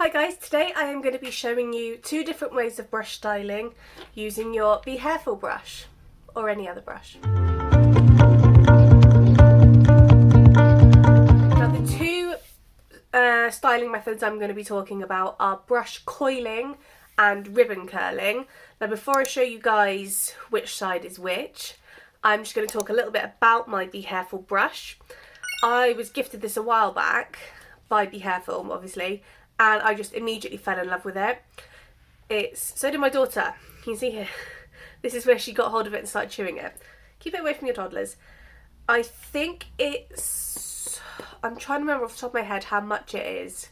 Hi guys, today I am going to be showing you two different ways of brush styling using your Behairful brush or any other brush. Now the two styling methods I'm going to be talking about are brush coiling and ribbon curling. Now before I show you guys which side is which, I'm just going to talk a little bit about my Behairful brush. I was gifted this a while back by Behairful, obviously, and I just immediately fell in love with it. So did my daughter. You can see here. This is where she got hold of it and started chewing it. Keep it away from your toddlers. I think I'm trying to remember off the top of my head how much it is.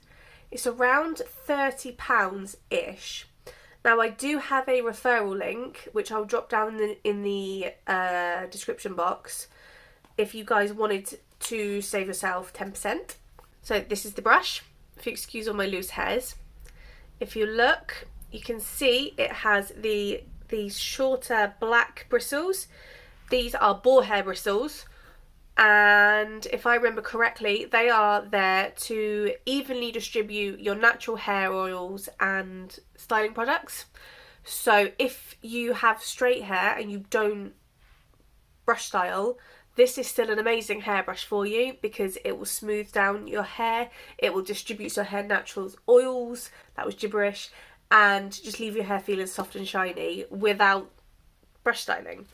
It's around £30-ish. Now I do have a referral link, which I'll drop down in the description box if you guys wanted to save yourself 10%. So this is the brush. If you excuse all my loose hairs. If you look, you can see it has these shorter black bristles. These are boar hair bristles, and if I remember correctly, they are there to evenly distribute your natural hair oils and styling products. So if you have straight hair and you don't brush style, this is still an amazing hairbrush for you because it will smooth down your hair, it will distribute your hair naturals oils, that was gibberish, and just leave your hair feeling soft and shiny without brush styling.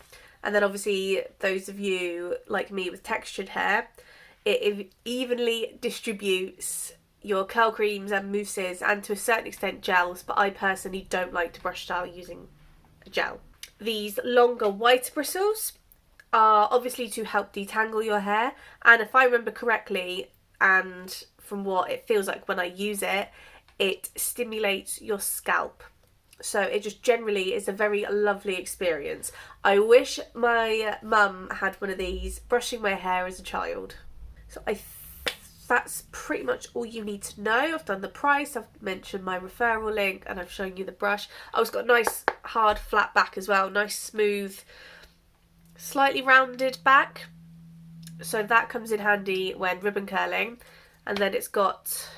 And then obviously those of you like me with textured hair, it evenly distributes your curl creams and mousses and to a certain extent gels, but I personally don't like to brush style using a gel. These longer white bristles are obviously to help detangle your hair, and if I remember correctly, and from what it feels like when I use it, it stimulates your scalp. So it just generally is a very lovely experience. I wish my mum had one of these brushing my hair as a child. So that's pretty much all you need to know. I've done the price, I've mentioned my referral link, and I've shown you the brush. Oh, it's got a nice hard flat back as well, nice smooth, slightly rounded back, so that comes in handy when ribbon curling. And then it's got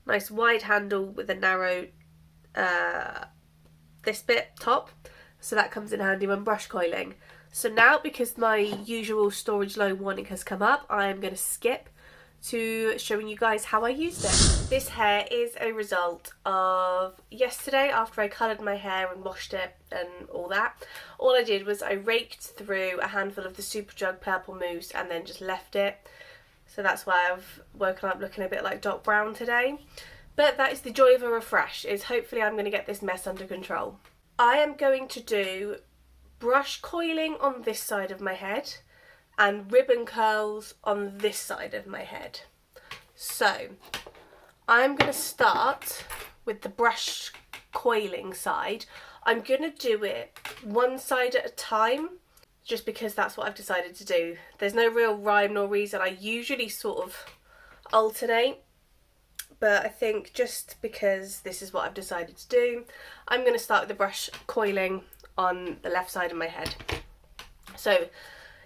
nice wide handle with a narrow this bit top, so that comes in handy when brush coiling. So now, because my usual storage low warning has come up, I am going to skip to showing you guys how I used it. This hair is a result of yesterday after I coloured my hair and washed it and all that. All I did was I raked through a handful of the Superdrug purple mousse and then just left it. So that's why I've woken up looking a bit like Doc Brown today. But that is the joy of a refresh, is hopefully I'm going to get this mess under control. I am going to do brush coiling on this side of my head and ribbon curls on this side of my head. So I'm going to start with the brush coiling side. I'm going to do it one side at a time, just because that's what I've decided to do. There's no real rhyme nor reason. I usually sort of alternate, but I think just because this is what I've decided to do, I'm going to start with the brush coiling on the left side of my head. So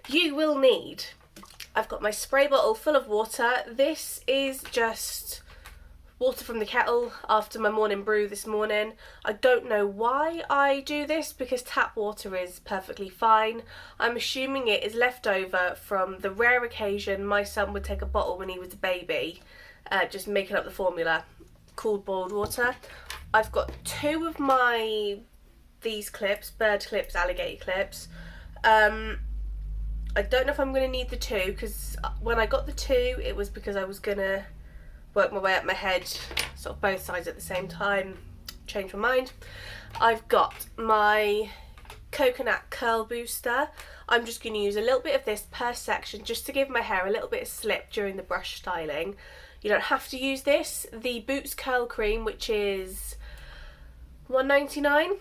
you will need, I've got my spray bottle full of water. This is just water from the kettle after my morning brew this morning. I don't know why I do this because tap water is perfectly fine. I'm assuming it is left over from the rare occasion my son would take a bottle when he was a baby, just making up the formula, cooled boiled water. I've got two of these clips, bird clips, alligator clips. I don't know if I'm going to need the two, because when I got the two, it was because I was going to work my way up my head, sort of both sides at the same time. Changed my mind. I've got my Cocunat curl booster. I'm just going to use a little bit of this per section just to give my hair a little bit of slip during the brush styling. You don't have to use this. The Boots curl cream, which is $1.99,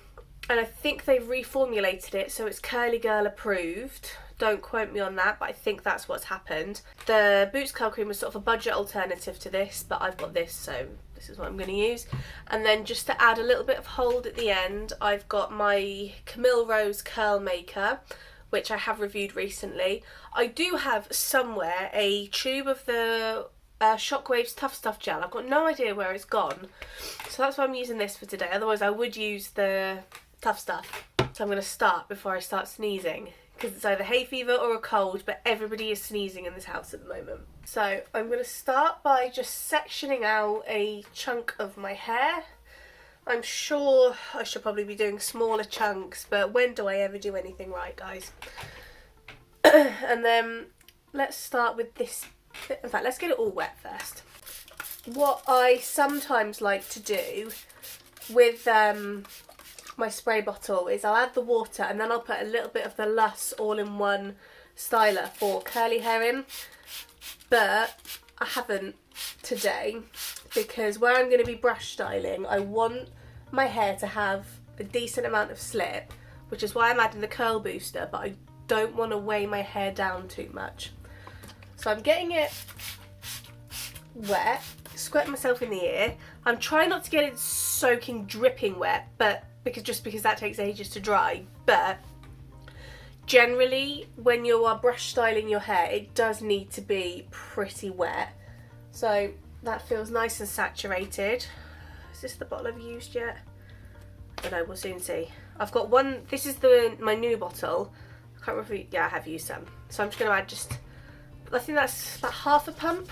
and I think they've reformulated it so it's Curly Girl approved. Don't quote me on that, but I think that's what's happened. The Boots curl cream was sort of a budget alternative to this, but I've got this, so this is what I'm going to use. And then just to add a little bit of hold at the end, I've got my Camille Rose curl maker, which I have reviewed recently. I do have somewhere a tube of the Shockwave's Tough Stuff gel. I've got no idea where it's gone, so that's why I'm using this for today. Otherwise I would use the Tough Stuff. So I'm going to start before I start sneezing, because it's either hay fever or a cold, but everybody is sneezing in this house at the moment. So I'm going to start by just sectioning out a chunk of my hair. I'm sure I should probably be doing smaller chunks, but when do I ever do anything right, guys? And then let's start with this. In fact, let's get it all wet first. What I sometimes like to do with my spray bottle is I'll add the water and then I'll put a little bit of the Lush all-in-one styler for curly hair in, but I haven't today because where I'm going to be brush styling, I want my hair to have a decent amount of slip, which is why I'm adding the curl booster, but I don't want to weigh my hair down too much. So I'm getting it wet, squirting myself in the ear. I'm trying not to get it soaking, dripping wet, but because that takes ages to dry. But generally, when you are brush styling your hair, it does need to be pretty wet. So that feels nice and saturated. Is this the bottle I've used yet? I don't know, we'll soon see. I've got one, this is my new bottle. I can't remember, yeah, I have used some. So I'm just going to add I think that's about half a pump.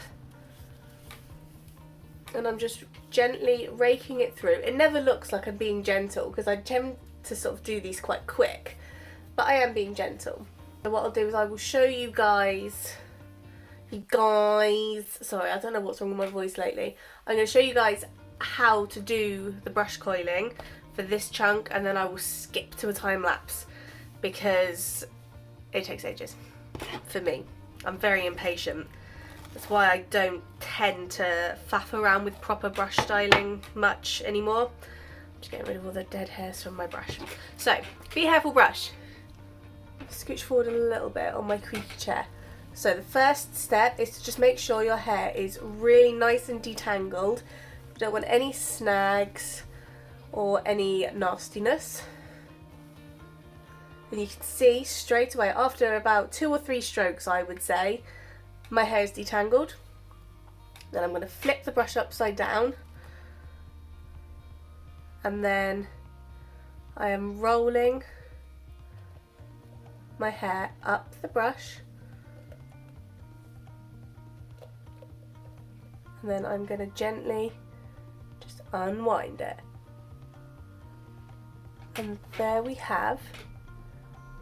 And I'm just gently raking it through. It never looks like I'm being gentle because I tend to sort of do these quite quick, but I am being gentle. So what I'll do is I will show you guys, sorry, I don't know what's wrong with my voice lately. I'm going to show you guys how to do the brush coiling for this chunk, and then I will skip to a time lapse because it takes ages for me. I'm very impatient. That's why I don't tend to faff around with proper brush styling much anymore. I'm just getting rid of all the dead hairs from my brush. So, Behairful Brush. Scooch forward a little bit on my creaky chair. So the first step is to just make sure your hair is really nice and detangled. You don't want any snags or any nastiness. And you can see straight away, after about 2 or 3 strokes I would say, my hair is detangled. Then I'm going to flip the brush upside down, and then I am rolling my hair up the brush, and then I'm going to gently just unwind it. And there we have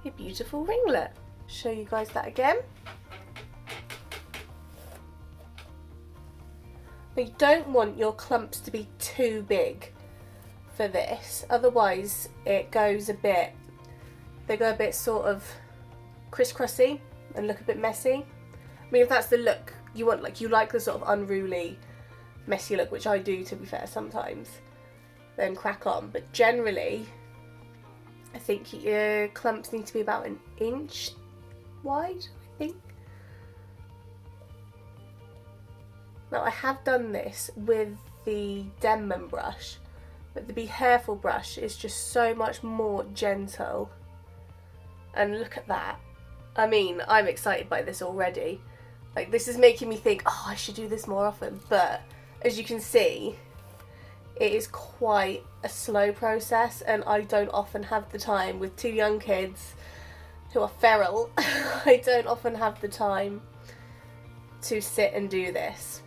a beautiful ringlet. Show you guys that again. But you don't want your clumps to be too big for this, otherwise it goes a bit, they go a bit sort of crisscrossy and look a bit messy. I mean, if that's the look you want, like you like the sort of unruly, messy look, which I do to be fair sometimes, then crack on. But generally, I think your clumps need to be about 1 inch wide, I think. Now I have done this with the Denman brush, but the Behairful brush is just so much more gentle. And look at that. I mean, I'm excited by this already. Like, this is making me think, oh, I should do this more often. But as you can see, it is quite a slow process, and I don't often have the time with 2 young kids who are feral. I don't often have the time to sit and do this.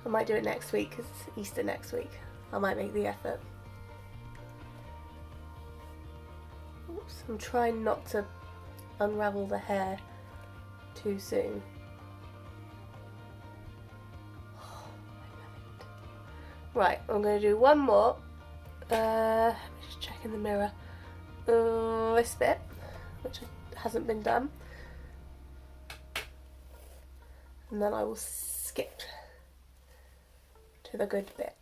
I might do it next week because it's Easter next week. I might make the effort. Oops, I'm trying not to unravel the hair too soon. Oh, I love it. Right, I'm going to do one more. Let me just check in the mirror. This bit, which hasn't been done. And then I will skip to the good bit,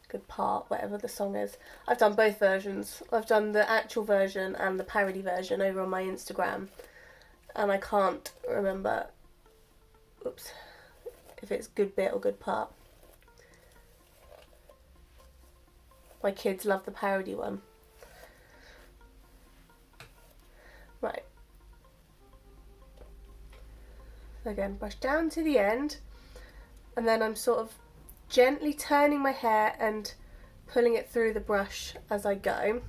good part, whatever the song is. I've done both versions. I've done the actual version and the parody version over on my Instagram, and I can't remember, oops, if it's good bit or good part. My kids love the parody one. Right. So again, brush down to the end. and then I'm sort of gently turning my hair and pulling it through the brush as I go.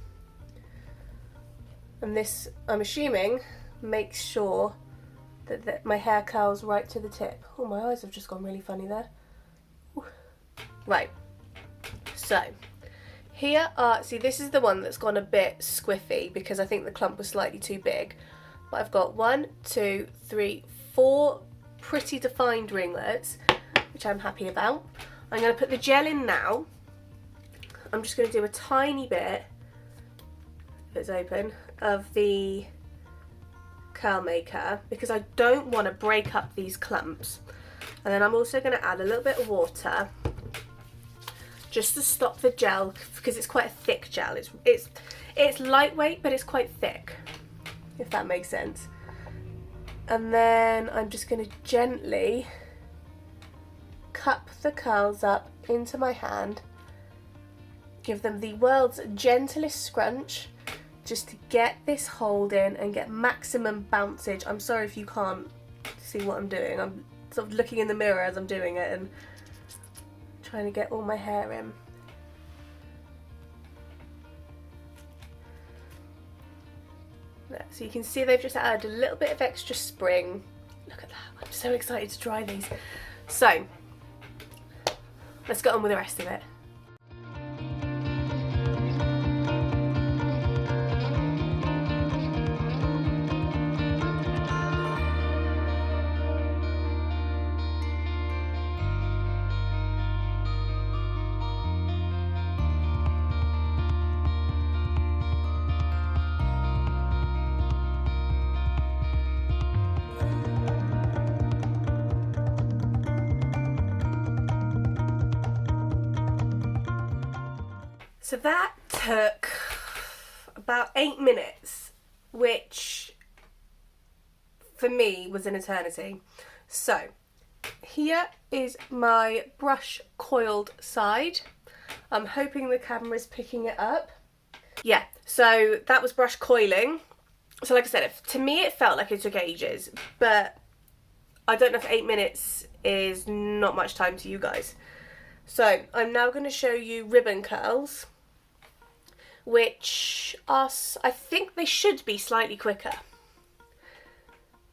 And this, I'm assuming, makes sure that my hair curls right to the tip. Oh, my eyes have just gone really funny there. Ooh. Right, so here are, see, this is the one that's gone a bit squiffy because I think the clump was slightly too big. But I've got 1, 2, 3, 4 pretty defined ringlets, which I'm happy about. I'm going to put the gel in now. I'm just going to do a tiny bit, if it's open, of the curl maker because I don't want to break up these clumps. And then I'm also going to add a little bit of water just to stop the gel, because it's quite a thick gel. It's lightweight, but it's quite thick, if that makes sense. And then I'm just going to gently cup the curls up into my hand, give them the world's gentlest scrunch, just to get this hold in and get maximum bouncage. I'm sorry if you can't see what I'm doing. I'm sort of looking in the mirror as I'm doing it and trying to get all my hair in. So you can see they've just added a little bit of extra spring. Look at that, I'm so excited to try these. So, let's get on with the rest of it. So that took about 8 minutes, which for me was an eternity. So here is my brush coiled side. I'm hoping the camera's picking it up. Yeah, so that was brush coiling. So like I said, to me it felt like it took ages, but I don't know if 8 minutes is not much time to you guys. So I'm now going to show you ribbon curls, which are, I think they should be slightly quicker,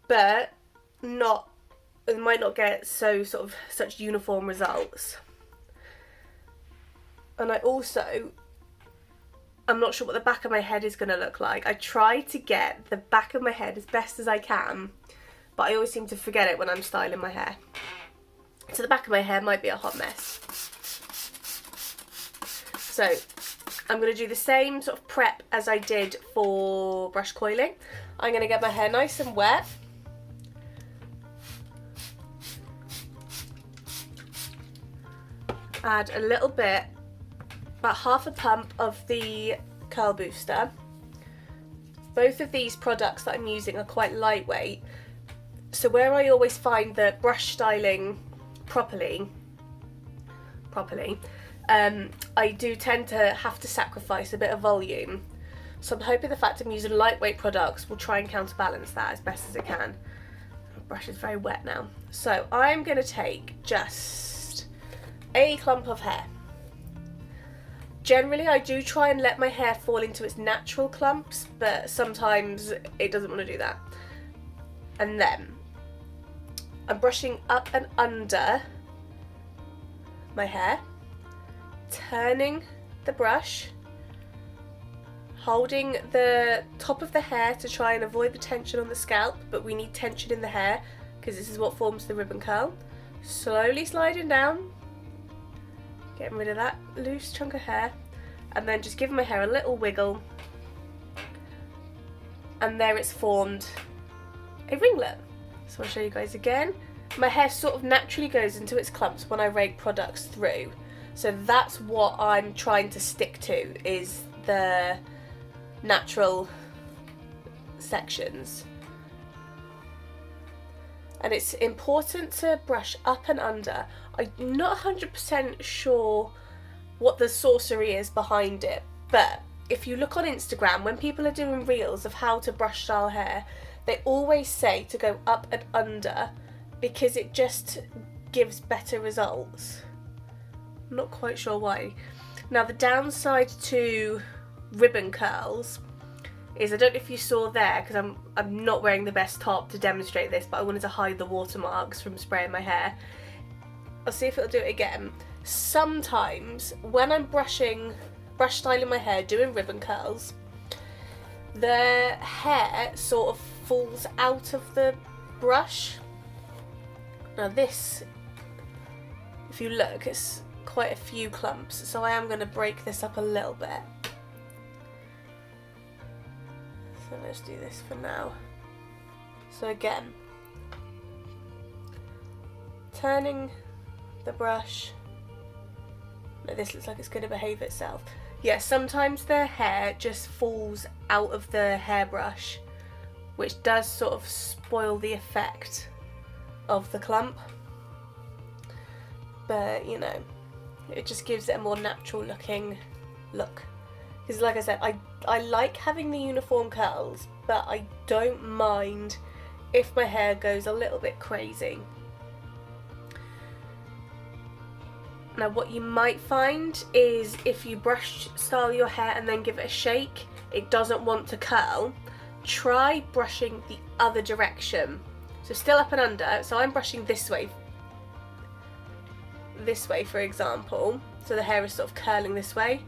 but not, it might not get such uniform results. And I'm not sure what the back of my head is going to look like. I try to get the back of my head as best as I can, but I always seem to forget it when I'm styling my hair. So the back of my hair might be a hot mess. So I'm going to do the same sort of prep as I did for brush coiling. I'm going to get my hair nice and wet. Add a little bit, about half a pump of the curl booster. Both of these products that I'm using are quite lightweight. So where I always find that brush styling properly, I do tend to have to sacrifice a bit of volume. So I'm hoping the fact I'm using lightweight products will try and counterbalance that as best as it can. The brush is very wet now. So I'm going to take just a clump of hair. Generally I do try and let my hair fall into its natural clumps, but sometimes it doesn't want to do that. And then I'm brushing up and under my hair, turning the brush, holding the top of the hair to try and avoid the tension on the scalp, but we need tension in the hair because this is what forms the ribbon curl. Slowly sliding down, getting rid of that loose chunk of hair, and then just giving my hair a little wiggle, and there it's formed a ringlet. So I'll show you guys again. My hair sort of naturally goes into its clumps when I rake products through. So that's what I'm trying to stick to, is the natural sections. And it's important to brush up and under. I'm not 100% sure what the sorcery is behind it, but if you look on Instagram, when people are doing reels of how to brush style hair, they always say to go up and under, because it just gives better results. I'm not quite sure why. Now the downside to ribbon curls is, I don't know if you saw there, because I'm not wearing the best top to demonstrate this, but I wanted to hide the watermarks from spraying my hair. I'll see if it'll do it again. Sometimes when I'm brush styling my hair, doing ribbon curls, the hair sort of falls out of the brush. Now this, if you look, it's quite a few clumps, so I am going to break this up a little bit. So let's do this for now. So again, turning the brush. No, this looks like it's going to behave itself. Yeah, sometimes the hair just falls out of the hairbrush, which does sort of spoil the effect of the clump. But, you know, it just gives it a more natural looking look. Because like I said, I like having the uniform curls, but I don't mind if my hair goes a little bit crazy. Now what you might find is if you brush style your hair and then give it a shake, it doesn't want to curl. Try brushing the other direction. So still up and under, so I'm brushing this way for example, so the hair is sort of curling this way.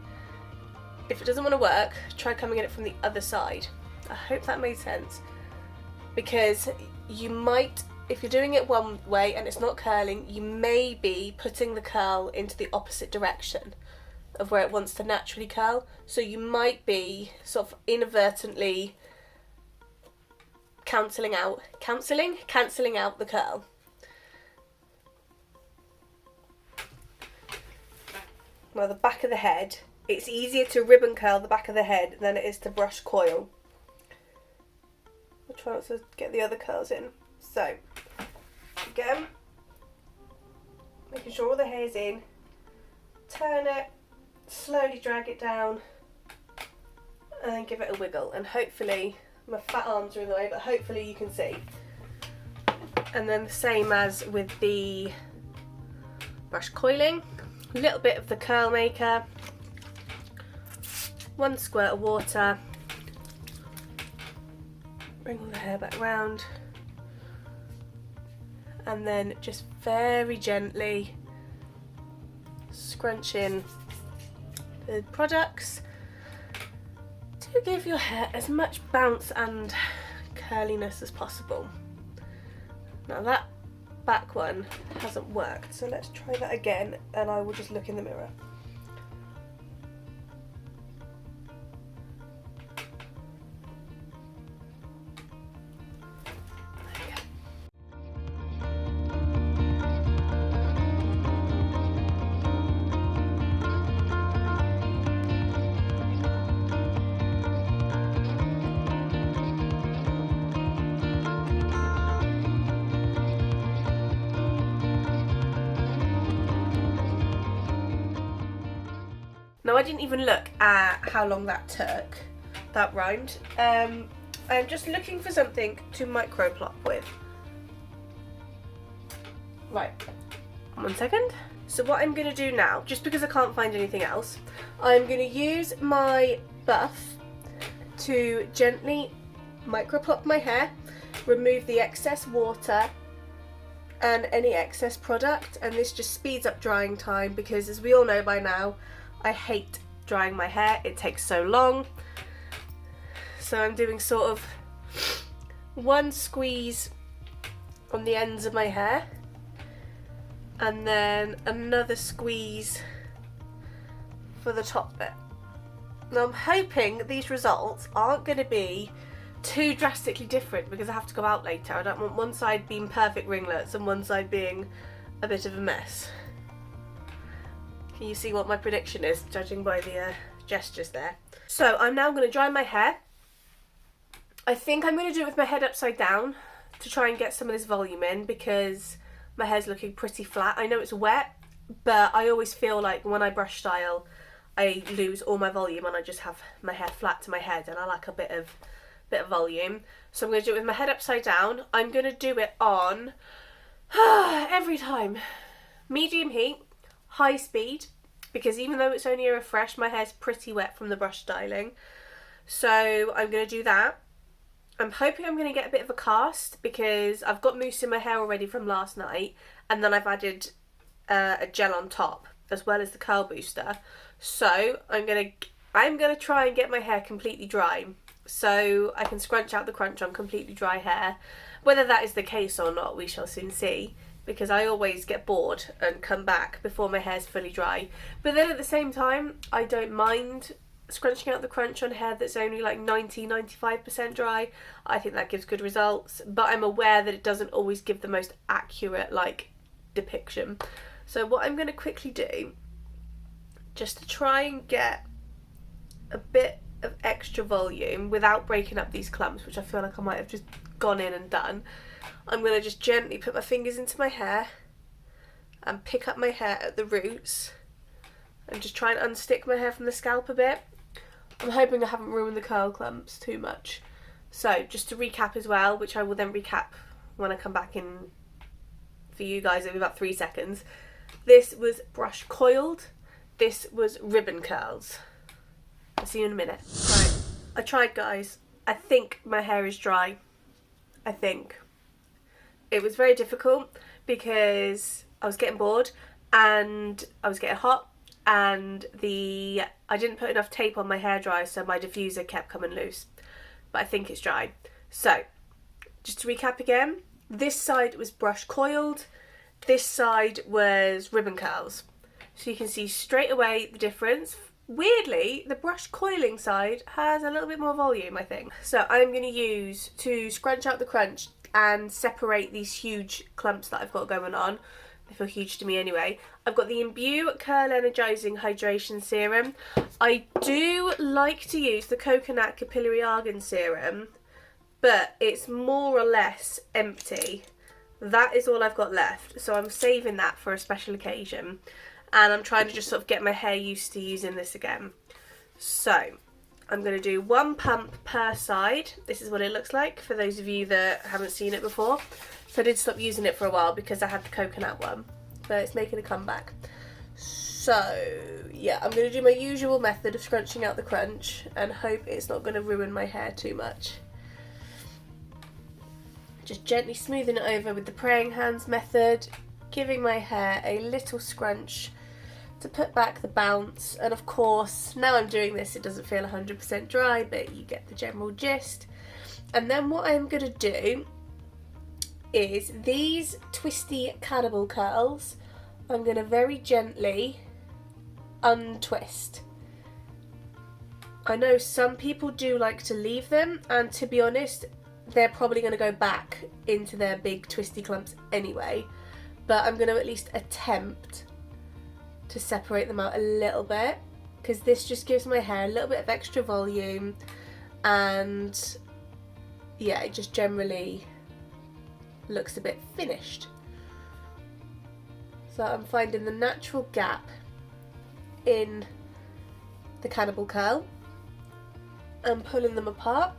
If it doesn't want to work, try coming at it from the other side. I hope that made sense, because you might, if you're doing it one way and it's not curling, you may be putting the curl into the opposite direction of where it wants to naturally curl, so you might be sort of inadvertently cancelling out the curl. Now the back of the head, it's easier to ribbon curl the back of the head than it is to brush coil. I'll try not to get the other curls in. So, again, making sure all the hair's in, turn it, slowly drag it down, and then give it a wiggle, and hopefully, my fat arms are in the way, but hopefully you can see. And then the same as with the brush coiling, a little bit of the curl maker, 1 squirt of water, bring all the hair back round, and then just very gently scrunch in the products to give your hair as much bounce and curliness as possible. Now that back one hasn't worked, so let's try that again, and I will just look in the mirror. Now I didn't even look at how long that took, that round. I'm just looking for something to micro plop with. Right, 1 second. So what I'm going to do now, just because I can't find anything else, I'm going to use my buff to gently micro plop my hair, remove the excess water and any excess product, and this just speeds up drying time, because as we all know by now, I hate drying my hair, it takes so long. So I'm doing sort of 1 squeeze on the ends of my hair, and then another squeeze for the top bit. Now I'm hoping these results aren't going to be too drastically different, because I have to go out later. I don't want one side being perfect ringlets and one side being a bit of a mess. Can you see what my prediction is, judging by the gestures there? So I'm now going to dry my hair. I think I'm going to do it with my head upside down to try and get some of this volume in, because my hair's looking pretty flat. I know it's wet, but I always feel like when I brush style, I lose all my volume and I just have my hair flat to my head, and I like a bit of volume. So I'm going to do it with my head upside down. I'm going to do it on Every time. Medium heat, high speed, because even though it's only a refresh, my hair's pretty wet from the brush styling. So I'm going to do that. I'm hoping I'm going to get a bit of a cast because I've got mousse in my hair already from last night, and then I've added a gel on top as well as the curl booster. So I'm gonna try and get my hair completely dry so I can scrunch out the crunch on completely dry hair. Whether that is the case or not, we shall soon see, because I always get bored and come back before my hair's fully dry. But then at the same time, I don't mind scrunching out the crunch on hair that's only like 90-95% dry. I think that gives good results, but I'm aware that it doesn't always give the most accurate like depiction. So what I'm going to quickly do, just to try and get a bit of extra volume without breaking up these clumps, which I feel like I might have just gone in and done, I'm going to just gently put my fingers into my hair and pick up my hair at the roots and just try and unstick my hair from the scalp a bit. I'm hoping I haven't ruined the curl clumps too much. So just to recap as well, which I will then recap when I come back in for you guys in about 3 seconds. This was brush coiled. This was ribbon curls. I'll see you in a minute. Right, I tried, guys. I think my hair is dry. I think. It was very difficult because I was getting bored and I was getting hot, and I didn't put enough tape on my hairdryer, so my diffuser kept coming loose. But I think it's dry. So, just to recap again, this side was brush coiled, this side was ribbon curls. So you can see straight away the difference. Weirdly, the brush coiling side has a little bit more volume, I think. So I'm going to use to scrunch out the crunch and separate these huge clumps that I've got going on. They feel huge to me anyway. I've got the Imbue Curl Energizing Hydration Serum. I do like to use the Cocunat Capillary Argan Serum, but it's more or less empty. That is all I've got left, so I'm saving that for a special occasion, and I'm trying to just sort of get my hair used to using this again. So I'm going to do 1 pump per side. This is what it looks like for those of you that haven't seen it before. So I did stop using it for a while because I had the coconut one, but it's making a comeback. So yeah, I'm going to do my usual method of scrunching out the crunch and hope it's not going to ruin my hair too much. Just gently smoothing it over with the praying hands method, giving my hair a little scrunch to put back the bounce. And of course, now I'm doing this, it doesn't feel 100% dry, but you get the general gist. And then what I'm going to do is these twisty cannibal curls, I'm going to very gently untwist. I know some people do like to leave them, and to be honest, they're probably going to go back into their big twisty clumps anyway, but I'm going to at least attempt to separate them out a little bit, because this just gives my hair a little bit of extra volume, and yeah, it just generally looks a bit finished. So I'm finding the natural gap in the cannibal curl and pulling them apart.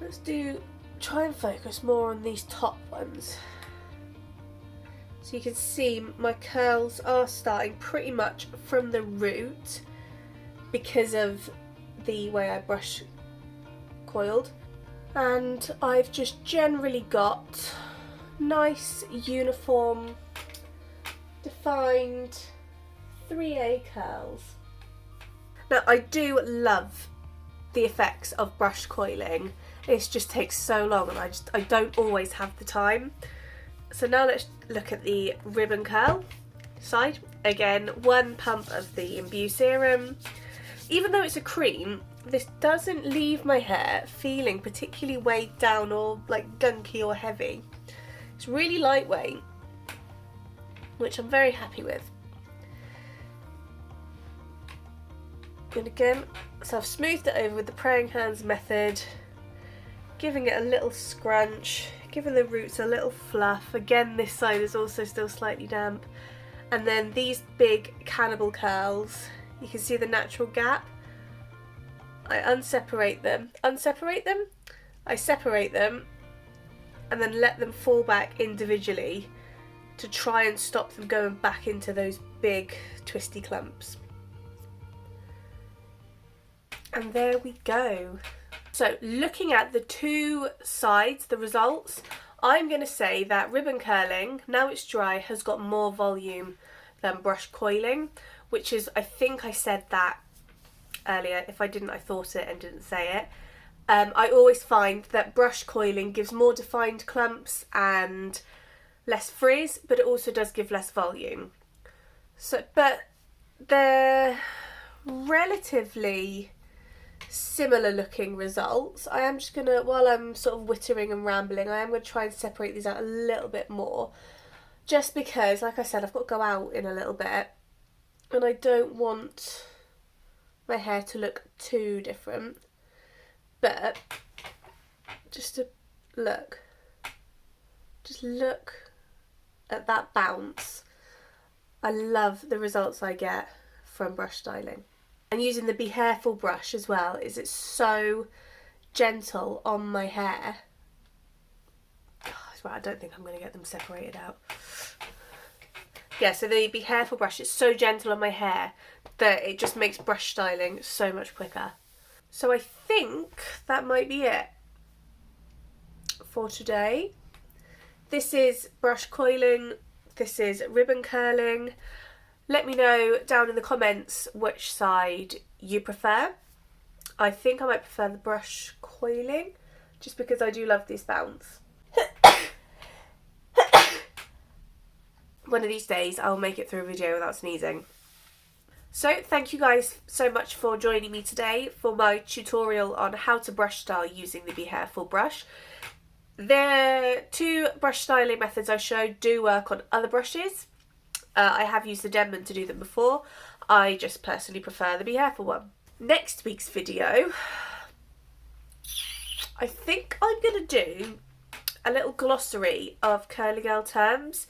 Let's try and focus more on these top ones. So you can see my curls are starting pretty much from the root because of the way I brush coiled. And I've just generally got nice, uniform, defined 3A curls. Now I do love the effects of brush coiling. It just takes so long and I don't always have the time. So now let's look at the ribbon curl side. Again, 1 pump of the Imbue serum. Even though it's a cream, this doesn't leave my hair feeling particularly weighed down or like gunky or heavy. It's really lightweight, which I'm very happy with. And again, so I've smoothed it over with the praying hands method, giving it a little scrunch, giving the roots a little fluff. Again, this side is also still slightly damp. And then these big cannibal curls, you can see the natural gap. I separate them, I separate them, and then let them fall back individually to try and stop them going back into those big twisty clumps. And there we go. So looking at the two sides, the results, I'm going to say that ribbon curling, now it's dry, has got more volume than brush coiling, which is, I think I said that earlier. If I didn't, I thought it and didn't say it. I always find that brush coiling gives more defined clumps and less frizz, but it also does give less volume. So, but they're relatively similar looking results. I am just gonna, while I'm sort of wittering and rambling, I am gonna try and separate these out a little bit more, just because, like I said, I've got to go out in a little bit and I don't want my hair to look too different. But just to look, just look at that bounce. I love the results I get from brush styling. And using the Behairful brush as well, is it's so gentle on my hair. Oh, I don't think I'm going to get them separated out. Yeah, so the Behairful brush is so gentle on my hair that it just makes brush styling so much quicker. So I think that might be it for today. This is brush coiling, this is ribbon curling. Let me know down in the comments which side you prefer. I think I might prefer the brush coiling, just because I do love this bounce. One of these days I'll make it through a video without sneezing. So thank you guys so much for joining me today for my tutorial on how to brush style using the Behairful brush. The two brush styling methods I showed do work on other brushes. I have used the Denman to do them before. I just personally prefer the Behairful one. Next week's video, I think I'm going to do a little glossary of curly girl terms.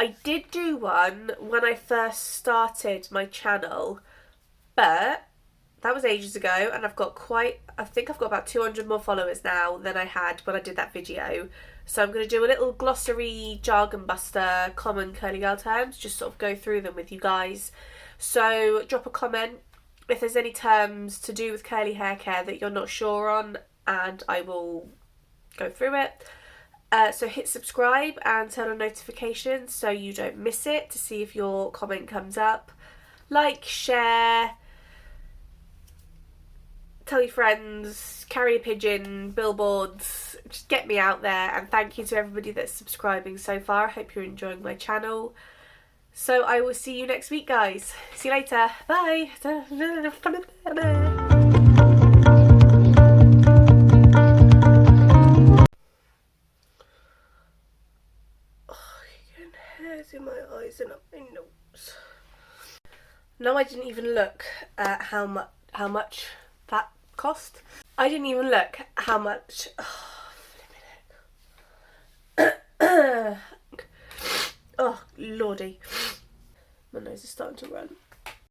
I did do one when I first started my channel, but that was ages ago, and I've got I think I've got about 200 more followers now than I had when I did that video. So I'm going to do a little glossary, jargon buster, common curly girl terms, just sort of go through them with you guys. So drop a comment if there's any terms to do with curly hair care that you're not sure on, and I will go through it. So hit subscribe and turn on notifications so you don't miss it, to see if your comment comes up. Like, share, tell your friends, carry a pigeon, billboards, just get me out there. And thank you to everybody that's subscribing so far. I hope you're enjoying my channel. So I will see you next week, guys. See you later. Bye. In my eyes and up my nose. No, I didn't even look at how much that cost. I didn't even look how much. Oh, lordy. My nose is starting to run.